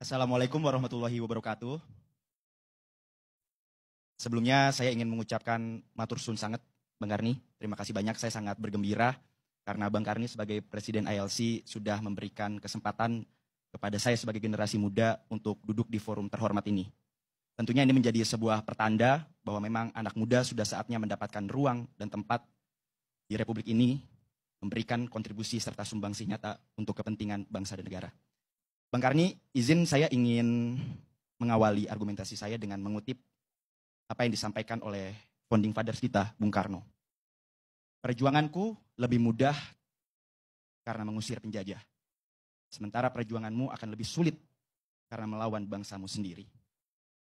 Assalamualaikum warahmatullahi wabarakatuh. Sebelumnya saya ingin mengucapkan matur suwun sangat Bang Karni. Terima kasih banyak, saya sangat bergembira karena Bang Karni sebagai Presiden ILC sudah memberikan kesempatan kepada saya sebagai generasi muda untuk duduk di forum terhormat ini. Tentunya ini menjadi sebuah pertanda bahwa memang anak muda sudah saatnya mendapatkan ruang dan tempat di Republik ini memberikan kontribusi serta sumbangsi nyata untuk kepentingan bangsa dan negara. Bang Karni, izin saya ingin mengawali argumentasi saya dengan mengutip apa yang disampaikan oleh founding fathers kita, Bung Karno. Perjuanganku lebih mudah karena mengusir penjajah. Sementara perjuanganmu akan lebih sulit karena melawan bangsamu sendiri.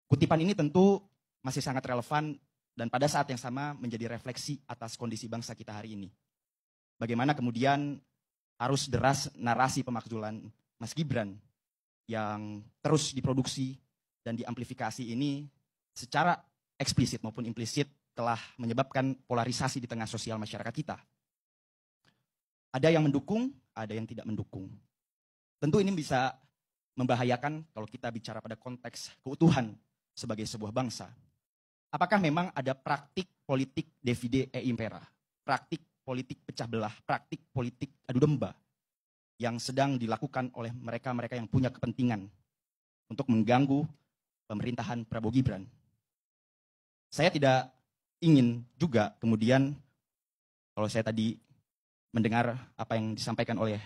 Kutipan ini tentu masih sangat relevan dan pada saat yang sama menjadi refleksi atas kondisi bangsa kita hari ini. Bagaimana kemudian arus deras narasi pemakzulan Mas Gibran yang terus diproduksi dan diamplifikasi ini secara eksplisit maupun implisit telah menyebabkan polarisasi di tengah sosial masyarakat kita. Ada yang mendukung, ada yang tidak mendukung. Tentu ini bisa membahayakan kalau kita bicara pada konteks keutuhan sebagai sebuah bangsa. Apakah memang ada praktik politik divide et impera, praktik politik pecah belah, praktik politik adu domba yang sedang dilakukan oleh mereka-mereka yang punya kepentingan untuk mengganggu pemerintahan Prabowo Gibran? Saya tidak ingin juga kemudian, kalau saya tadi mendengar apa yang disampaikan oleh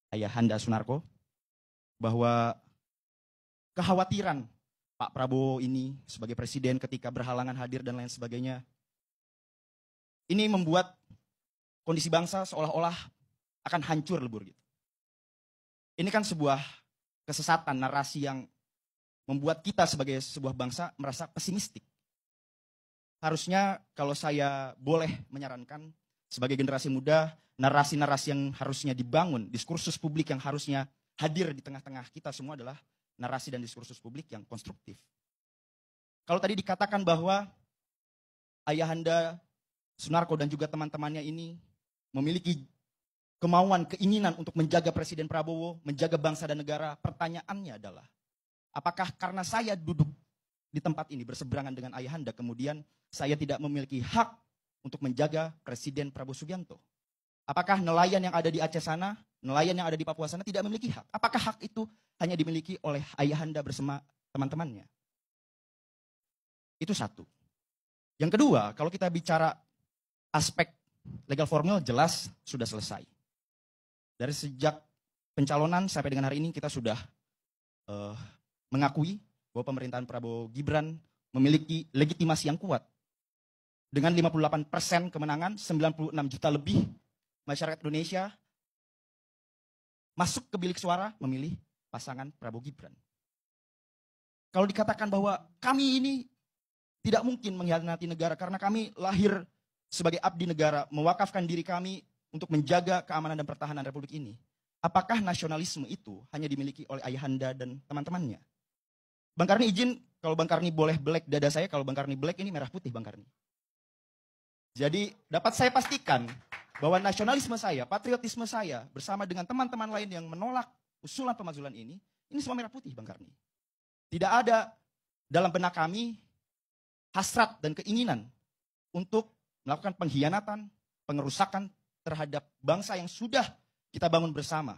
Ayahanda Sunarko, bahwa kekhawatiran Pak Prabowo ini sebagai presiden ketika berhalangan hadir dan lain sebagainya, ini membuat kondisi bangsa seolah-olah akan hancur lebur gitu. Ini kan sebuah kesesatan narasi yang membuat kita sebagai sebuah bangsa merasa pesimistik. Harusnya kalau saya boleh menyarankan sebagai generasi muda, narasi-narasi yang harusnya dibangun, diskursus publik yang harusnya hadir di tengah-tengah kita semua adalah narasi dan diskursus publik yang konstruktif. Kalau tadi dikatakan bahwa Ayahanda Sunarko dan juga teman-temannya ini memiliki kemauan, keinginan untuk menjaga Presiden Prabowo, menjaga bangsa dan negara, pertanyaannya adalah, apakah karena saya duduk di tempat ini berseberangan dengan Ayahanda, kemudian saya tidak memiliki hak untuk menjaga Presiden Prabowo Subianto? Apakah nelayan yang ada di Aceh sana, nelayan yang ada di Papua sana tidak memiliki hak? Apakah hak itu hanya dimiliki oleh Ayahanda bersama teman-temannya? Itu satu. Yang kedua, kalau kita bicara aspek legal formal, jelas sudah selesai. Dari sejak pencalonan sampai dengan hari ini kita sudah mengakui bahwa pemerintahan Prabowo Gibran memiliki legitimasi yang kuat. Dengan 58% kemenangan, 96 juta lebih masyarakat Indonesia masuk ke bilik suara memilih pasangan Prabowo Gibran. Kalau dikatakan bahwa kami ini tidak mungkin mengkhianati negara karena kami lahir sebagai abdi negara, mewakafkan diri kami untuk menjaga keamanan dan pertahanan Republik ini. Apakah nasionalisme itu hanya dimiliki oleh Ayahanda dan teman-temannya? Bang Karni izin, kalau Bang Karni boleh black dada saya, kalau Bang Karni black ini merah putih Bang Karni. Jadi dapat saya pastikan bahwa nasionalisme saya, patriotisme saya bersama dengan teman-teman lain yang menolak usulan pemakzulan ini semua merah putih Bang Karni. Tidak ada dalam benak kami hasrat dan keinginan untuk melakukan pengkhianatan, pengerusakan terhadap bangsa yang sudah kita bangun bersama.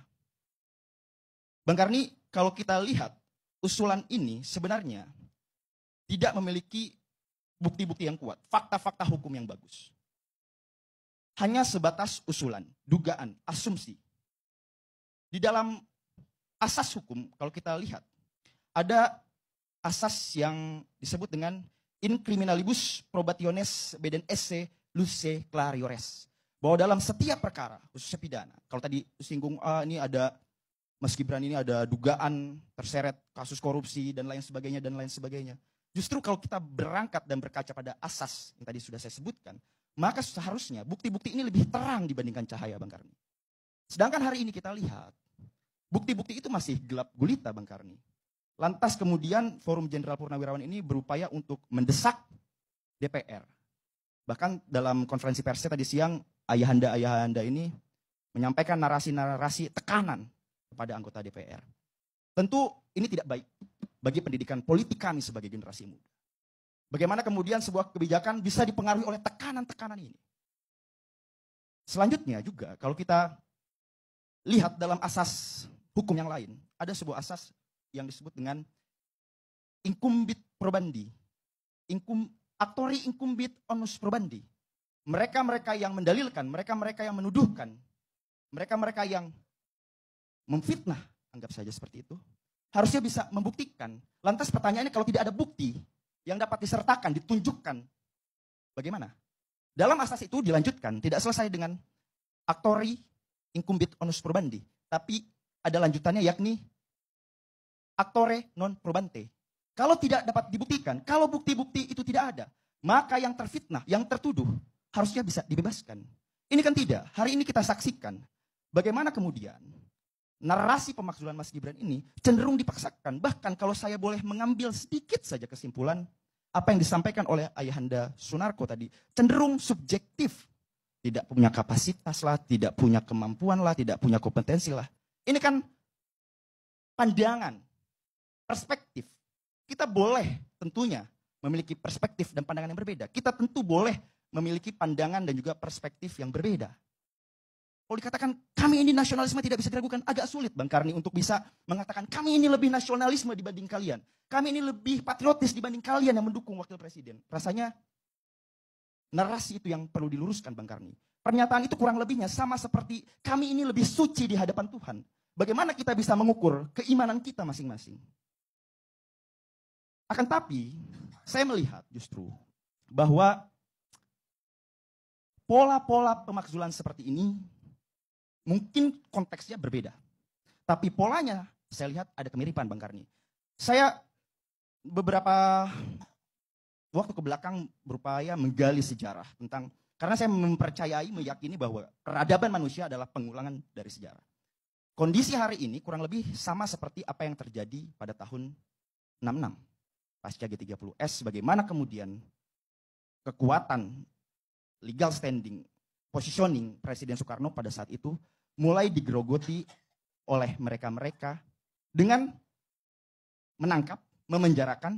Bang Karni, kalau kita lihat usulan ini sebenarnya tidak memiliki bukti-bukti yang kuat, fakta-fakta hukum yang bagus. Hanya sebatas usulan, dugaan, asumsi. Di dalam asas hukum, kalau kita lihat, ada asas yang disebut dengan in criminalibus probationes beden esse luce clariores. Bahwa dalam setiap perkara, khususnya pidana, kalau tadi singgung, ini ada Mas Gibran ini ada dugaan terseret kasus korupsi dan lain sebagainya dan lain sebagainya. Justru kalau kita berangkat dan berkaca pada asas yang tadi sudah saya sebutkan, maka seharusnya bukti-bukti ini lebih terang dibandingkan cahaya Bang Karni. Sedangkan hari ini kita lihat, bukti-bukti itu masih gelap gulita Bang Karni. Lantas kemudian Forum Jenderal Purnawirawan ini berupaya untuk mendesak DPR. Bahkan dalam konferensi persnya tadi siang, ayahanda-ayahanda ini menyampaikan narasi-narasi tekanan kepada anggota DPR. Tentu ini tidak baik bagi pendidikan politik kami sebagai generasi muda. Bagaimana kemudian sebuah kebijakan bisa dipengaruhi oleh tekanan-tekanan ini. Selanjutnya juga kalau kita lihat dalam asas hukum yang lain, ada sebuah asas yang disebut dengan incumbit probandi. Actori incumbit onus probandi. Mereka-mereka yang mendalilkan, mereka-mereka yang menuduhkan, mereka-mereka yang memfitnah, anggap saja seperti itu, harusnya bisa membuktikan. Lantas pertanyaannya, kalau tidak ada bukti yang dapat disertakan, ditunjukkan, bagaimana? Dalam asas itu dilanjutkan, tidak selesai dengan actori incumbit onus probandi, tapi ada lanjutannya yakni actore non probante. Kalau tidak dapat dibuktikan, kalau bukti-bukti itu tidak ada, maka yang terfitnah, yang tertuduh, harusnya bisa dibebaskan. Ini kan tidak. Hari ini kita saksikan bagaimana kemudian narasi pemakzulan Mas Gibran ini cenderung dipaksakan. Bahkan kalau saya boleh mengambil sedikit saja kesimpulan, apa yang disampaikan oleh Ayahanda Sunarko tadi, cenderung subjektif. Tidak punya kapasitas lah, tidak punya kemampuan lah, tidak punya kompetensi lah. Ini kan pandangan, perspektif. Kita boleh tentunya memiliki perspektif dan pandangan yang berbeda. Kita tentu boleh memiliki pandangan dan juga perspektif yang berbeda. Kalau dikatakan kami ini nasionalisme tidak bisa diragukan, agak sulit Bang Karni untuk bisa mengatakan kami ini lebih nasionalisme dibanding kalian. Kami ini lebih patriotis dibanding kalian yang mendukung wakil presiden. Rasanya narasi itu yang perlu diluruskan Bang Karni. Pernyataan itu kurang lebihnya sama seperti kami ini lebih suci di hadapan Tuhan. Bagaimana kita bisa mengukur keimanan kita masing-masing? Akan tapi, saya melihat justru bahwa pola-pola pemakzulan seperti ini mungkin konteksnya berbeda. Tapi polanya saya lihat ada kemiripan Bang Karni. Saya beberapa waktu ke belakang berupaya menggali sejarah tentang, karena saya mempercayai, meyakini bahwa peradaban manusia adalah pengulangan dari sejarah. Kondisi hari ini kurang lebih sama seperti apa yang terjadi pada tahun 66. Pasca G30S, bagaimana kemudian kekuatan legal standing, positioning Presiden Soekarno pada saat itu mulai digerogoti oleh mereka-mereka dengan menangkap, memenjarakan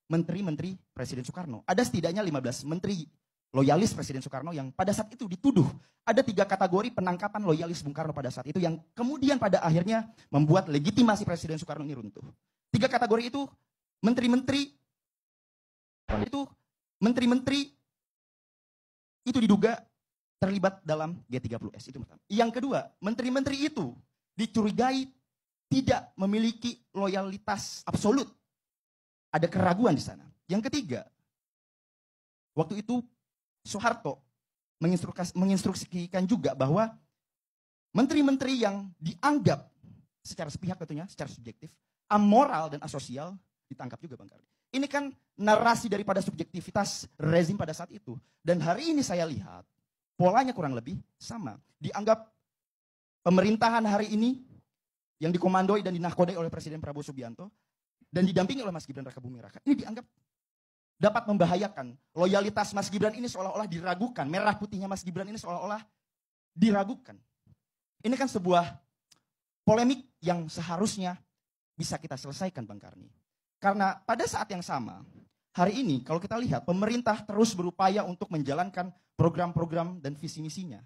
menteri-menteri Presiden Soekarno. Ada setidaknya 15 menteri loyalis Presiden Soekarno yang pada saat itu dituduh. Ada 3 kategori penangkapan loyalis Bung Karno pada saat itu yang kemudian pada akhirnya membuat legitimasi Presiden Soekarno ini runtuh. 3 kategori itu menteri-menteri itu diduga terlibat dalam G30S, itu pertama. Yang kedua, menteri-menteri itu dicurigai tidak memiliki loyalitas absolut. Ada keraguan di sana. Yang ketiga, waktu itu Soeharto menginstruksikan juga bahwa menteri-menteri yang dianggap secara sepihak tentunya, secara subjektif, amoral dan asosial ditangkap juga Bang Karni. Ini kan narasi daripada subjektivitas rezim pada saat itu. Dan hari ini saya lihat polanya kurang lebih sama. Dianggap pemerintahan hari ini yang dikomandoi dan dinahkodai oleh Presiden Prabowo Subianto dan didampingi oleh Mas Gibran Rakabuming Raka, ini dianggap dapat membahayakan. Loyalitas Mas Gibran ini seolah-olah diragukan. Merah putihnya Mas Gibran ini seolah-olah diragukan. Ini kan sebuah polemik yang seharusnya bisa kita selesaikan Bang Karni. Karena pada saat yang sama, hari ini kalau kita lihat pemerintah terus berupaya untuk menjalankan program-program dan visi misinya.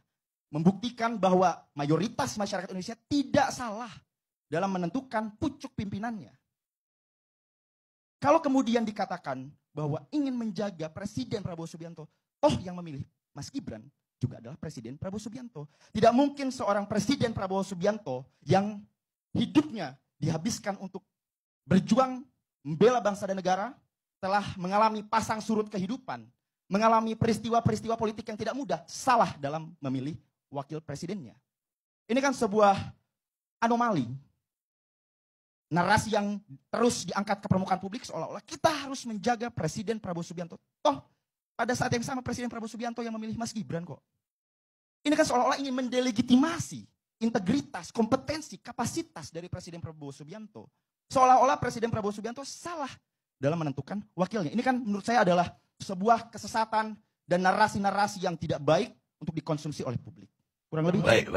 Membuktikan bahwa mayoritas masyarakat Indonesia tidak salah dalam menentukan pucuk pimpinannya. Kalau kemudian dikatakan bahwa ingin menjaga Presiden Prabowo Subianto, toh yang memilih Mas Gibran juga adalah Presiden Prabowo Subianto. Tidak mungkin seorang Presiden Prabowo Subianto yang hidupnya dihabiskan untuk berjuang membela bangsa dan negara, telah mengalami pasang surut kehidupan, mengalami peristiwa-peristiwa politik yang tidak mudah, salah dalam memilih wakil presidennya. Ini kan sebuah anomali. Narasi yang terus diangkat ke permukaan publik seolah-olah kita harus menjaga Presiden Prabowo Subianto. Toh pada saat yang sama Presiden Prabowo Subianto yang memilih Mas Gibran kok. Ini kan seolah-olah ingin mendelegitimasi integritas, kompetensi, kapasitas dari Presiden Prabowo Subianto. Seolah-olah Presiden Prabowo Subianto salah dalam menentukan wakilnya. Ini kan menurut saya adalah sebuah kesesatan dan narasi-narasi yang tidak baik untuk dikonsumsi oleh publik. Kurang lebih. Baik.